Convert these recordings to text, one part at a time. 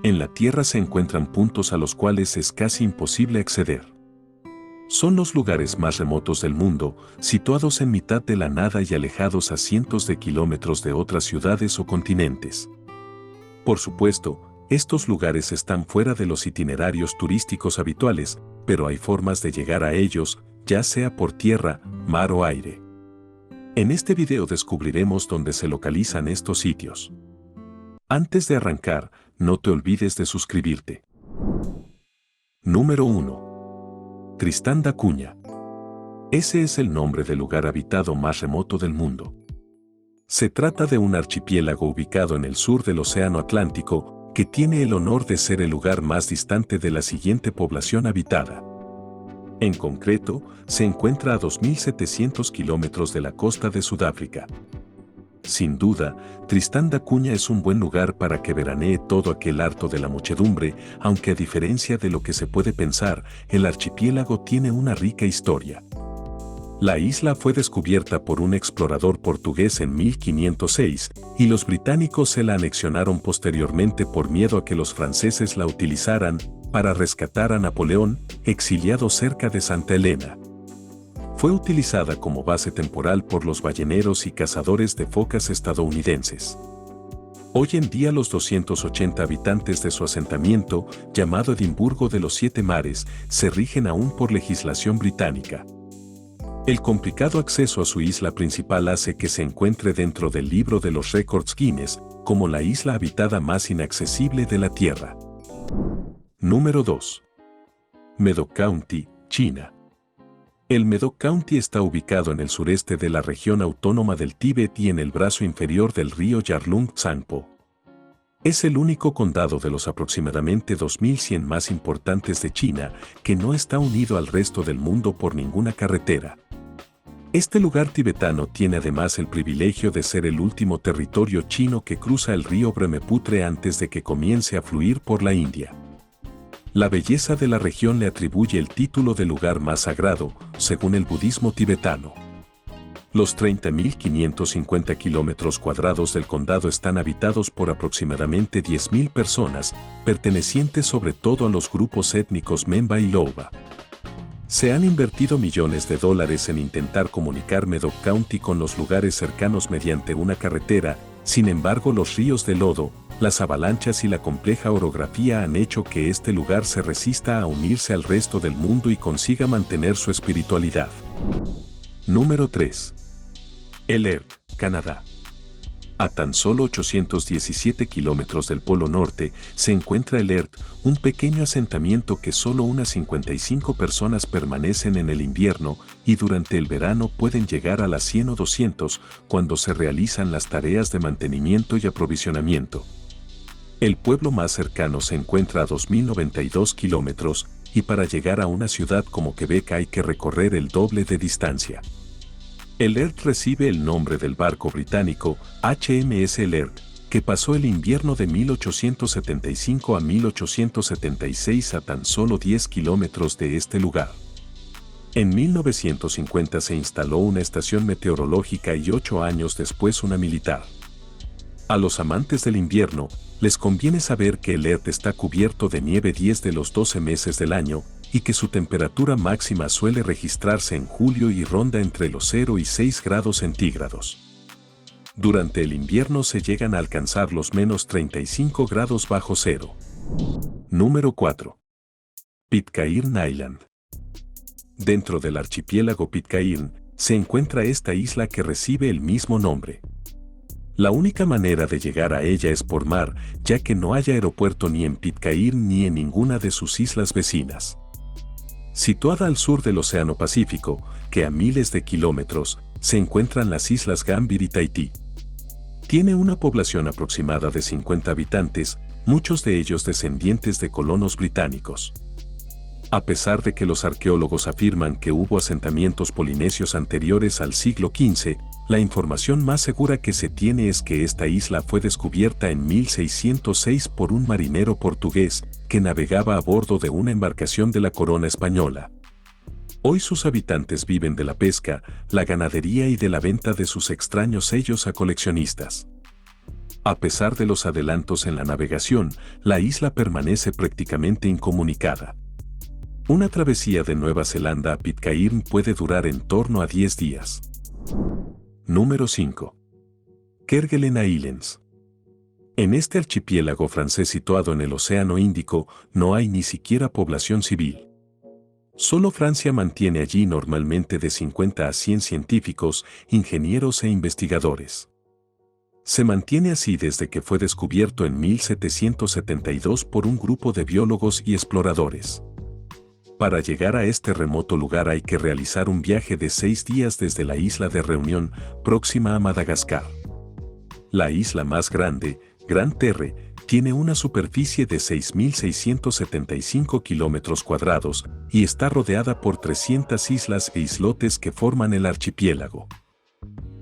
En la Tierra se encuentran puntos a los cuales es casi imposible acceder. Son los lugares más remotos del mundo, situados en mitad de la nada y alejados a cientos de kilómetros de otras ciudades o continentes. Por supuesto, estos lugares están fuera de los itinerarios turísticos habituales, pero hay formas de llegar a ellos, ya sea por tierra, mar o aire. En este video descubriremos dónde se localizan estos sitios. Antes de arrancar, no te olvides de suscribirte. Número 1. Tristán da Cunha. Ese es el nombre del lugar habitado más remoto del mundo. Se trata de un archipiélago ubicado en el sur del Océano Atlántico, que tiene el honor de ser el lugar más distante de la siguiente población habitada. En concreto, se encuentra a 2.700 kilómetros de la costa de Sudáfrica. Sin duda, Tristán da Cunha es un buen lugar para que veranee todo aquel harto de la muchedumbre, aunque a diferencia de lo que se puede pensar, el archipiélago tiene una rica historia. La isla fue descubierta por un explorador portugués en 1506, y los británicos se la anexionaron posteriormente por miedo a que los franceses la utilizaran para rescatar a Napoleón, exiliado cerca de Santa Elena. Fue utilizada como base temporal por los balleneros y cazadores de focas estadounidenses. Hoy en día los 280 habitantes de su asentamiento, llamado Edimburgo de los Siete Mares, se rigen aún por legislación británica. El complicado acceso a su isla principal hace que se encuentre dentro del libro de los récords Guinness como la isla habitada más inaccesible de la Tierra. Número 2. Medoc County, China. El Medoc County está ubicado en el sureste de la región autónoma del Tíbet y en el brazo inferior del río Yarlung Tsangpo. Es el único condado de los aproximadamente 2.100 más importantes de China que no está unido al resto del mundo por ninguna carretera. Este lugar tibetano tiene además el privilegio de ser el último territorio chino que cruza el río Brahmaputra antes de que comience a fluir por la India. La belleza de la región le atribuye el título de lugar más sagrado, según el budismo tibetano. Los 30.550 kilómetros cuadrados del condado están habitados por aproximadamente 10.000 personas, pertenecientes sobre todo a los grupos étnicos Memba y Louba. Se han invertido millones de dólares en intentar comunicar Medoc County con los lugares cercanos mediante una carretera, sin embargo los ríos de lodo, las avalanchas y la compleja orografía han hecho que este lugar se resista a unirse al resto del mundo y consiga mantener su espiritualidad. Número 3. Alert, Canadá. A tan solo 817 kilómetros del Polo Norte se encuentra Alert, un pequeño asentamiento que solo unas 55 personas permanecen en el invierno y durante el verano pueden llegar a las 100 o 200 cuando se realizan las tareas de mantenimiento y aprovisionamiento. El pueblo más cercano se encuentra a 2.092 kilómetros y para llegar a una ciudad como Quebec hay que recorrer el doble de distancia. Alert recibe el nombre del barco británico HMS Alert, que pasó el invierno de 1875 a 1876 a tan solo 10 kilómetros de este lugar. En 1950 se instaló una estación meteorológica y 8 años después una militar. A los amantes del invierno, les conviene saber que Alert está cubierto de nieve 10 de los 12 meses del año, y que su temperatura máxima suele registrarse en julio y ronda entre los 0 y 6 grados centígrados. Durante el invierno se llegan a alcanzar los menos 35 grados bajo cero. Número 4. Pitcairn Island. Dentro del archipiélago Pitcairn, se encuentra esta isla que recibe el mismo nombre. La única manera de llegar a ella es por mar, ya que no hay aeropuerto ni en Pitcairn ni en ninguna de sus islas vecinas. Situada al sur del Océano Pacífico, que a miles de kilómetros, se encuentran las islas Gambir y Tahití. Tiene una población aproximada de 50 habitantes, muchos de ellos descendientes de colonos británicos. A pesar de que los arqueólogos afirman que hubo asentamientos polinesios anteriores al siglo XV, la información más segura que se tiene es que esta isla fue descubierta en 1606 por un marinero portugués que navegaba a bordo de una embarcación de la corona española. Hoy sus habitantes viven de la pesca, la ganadería y de la venta de sus extraños sellos a coleccionistas. A pesar de los adelantos en la navegación, la isla permanece prácticamente incomunicada. Una travesía de Nueva Zelanda a Pitcairn puede durar en torno a 10 días. Número 5. Kerguelen Islands. En este archipiélago francés situado en el Océano Índico, no hay ni siquiera población civil. Solo Francia mantiene allí normalmente de 50 a 100 científicos, ingenieros e investigadores. Se mantiene así desde que fue descubierto en 1772 por un grupo de biólogos y exploradores. Para llegar a este remoto lugar hay que realizar un viaje de 6 días desde la isla de Reunión, próxima a Madagascar. La isla más grande, Gran Terre, tiene una superficie de 6.675 kilómetros cuadrados y está rodeada por 300 islas e islotes que forman el archipiélago.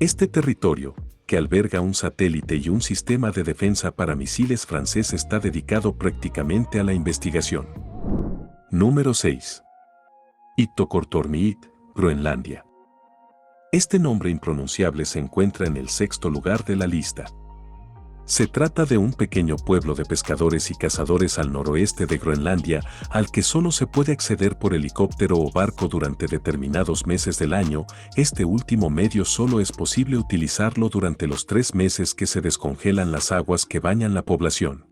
Este territorio, que alberga un satélite y un sistema de defensa para misiles francés, está dedicado prácticamente a la investigación. Número 6. Ittoqqortoormiit, Groenlandia. Este nombre impronunciable se encuentra en el 6º lugar de la lista. Se trata de un pequeño pueblo de pescadores y cazadores al noroeste de Groenlandia, al que solo se puede acceder por helicóptero o barco durante determinados meses del año. Este último medio solo es posible utilizarlo durante los 3 meses que se descongelan las aguas que bañan la población.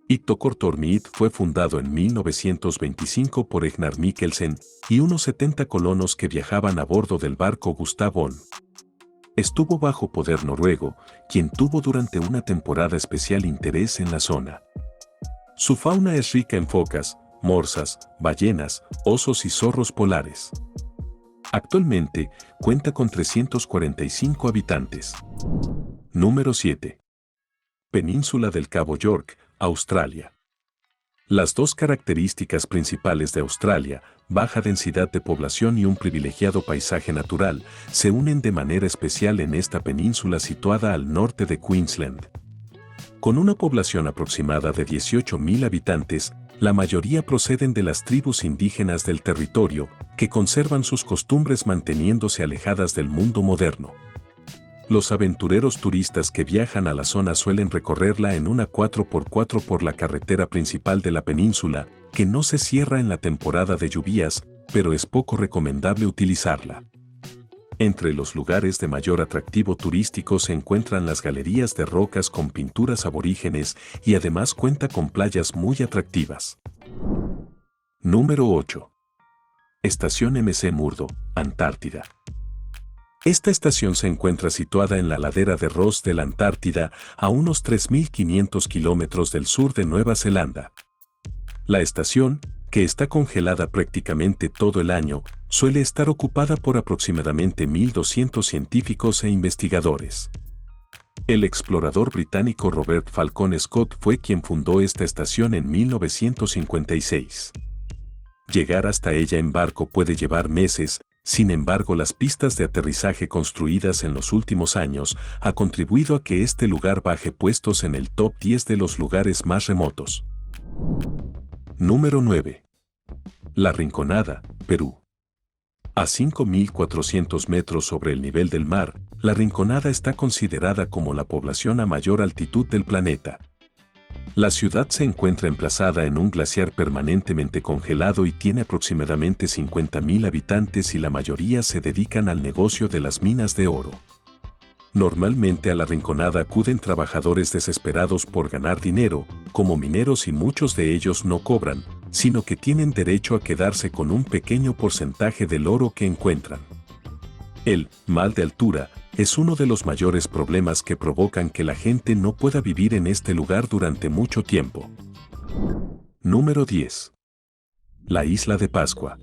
Ittoqqortoormiit fue fundado en 1925 por Egnar Mikkelsen y unos 70 colonos que viajaban a bordo del barco Gustav Holm. Estuvo bajo poder noruego, quien tuvo durante una temporada especial interés en la zona. Su fauna es rica en focas, morsas, ballenas, osos y zorros polares. Actualmente, cuenta con 345 habitantes. Número 7. Península del Cabo York, Australia. Las dos características principales de Australia, baja densidad de población y un privilegiado paisaje natural, se unen de manera especial en esta península situada al norte de Queensland. Con una población aproximada de 18.000 habitantes, la mayoría proceden de las tribus indígenas del territorio, que conservan sus costumbres manteniéndose alejadas del mundo moderno. Los aventureros turistas que viajan a la zona suelen recorrerla en una 4x4 por la carretera principal de la península, que no se cierra en la temporada de lluvias, pero es poco recomendable utilizarla. Entre los lugares de mayor atractivo turístico se encuentran las galerías de rocas con pinturas aborígenes y además cuenta con playas muy atractivas. Número 8. Estación McMurdo, Antártida. Esta estación se encuentra situada en la ladera de Ross de la Antártida, a unos 3.500 kilómetros del sur de Nueva Zelanda. La estación, que está congelada prácticamente todo el año, suele estar ocupada por aproximadamente 1.200 científicos e investigadores. El explorador británico Robert Falcon Scott fue quien fundó esta estación en 1956. Llegar hasta ella en barco puede llevar meses. Sin embargo, las pistas de aterrizaje construidas en los últimos años han contribuido a que este lugar baje puestos en el top 10 de los lugares más remotos. Número 9. La Rinconada, Perú. A 5.400 metros sobre el nivel del mar, La Rinconada está considerada como la población a mayor altitud del planeta. La ciudad se encuentra emplazada en un glaciar permanentemente congelado y tiene aproximadamente 50.000 habitantes y la mayoría se dedican al negocio de las minas de oro. Normalmente a La Rinconada acuden trabajadores desesperados por ganar dinero, como mineros, y muchos de ellos no cobran, sino que tienen derecho a quedarse con un pequeño porcentaje del oro que encuentran. El mal de altura es uno de los mayores problemas que provocan que la gente no pueda vivir en este lugar durante mucho tiempo. Número 10. La Isla de Pascua.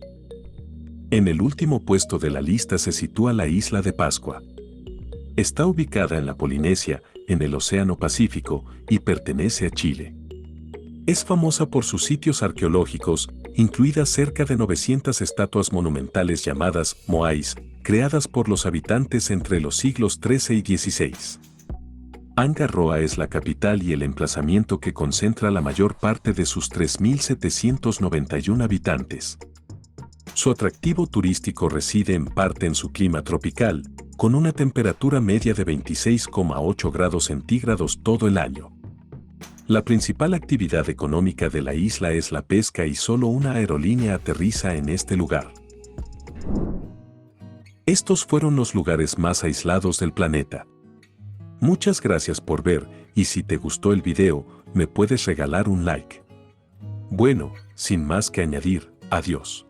En el último puesto de la lista se sitúa la Isla de Pascua. Está ubicada en la Polinesia, en el Océano Pacífico, y pertenece a Chile. Es famosa por sus sitios arqueológicos, incluidas cerca de 900 estatuas monumentales llamadas moais, creadas por los habitantes entre los siglos XIII y XVI. Angkor Roa es la capital y el emplazamiento que concentra la mayor parte de sus 3.791 habitantes. Su atractivo turístico reside en parte en su clima tropical, con una temperatura media de 26,8 grados centígrados todo el año. La principal actividad económica de la isla es la pesca y solo una aerolínea aterriza en este lugar. Estos fueron los lugares más aislados del planeta. Muchas gracias por ver, y si te gustó el video, me puedes regalar un like. Bueno, sin más que añadir, adiós.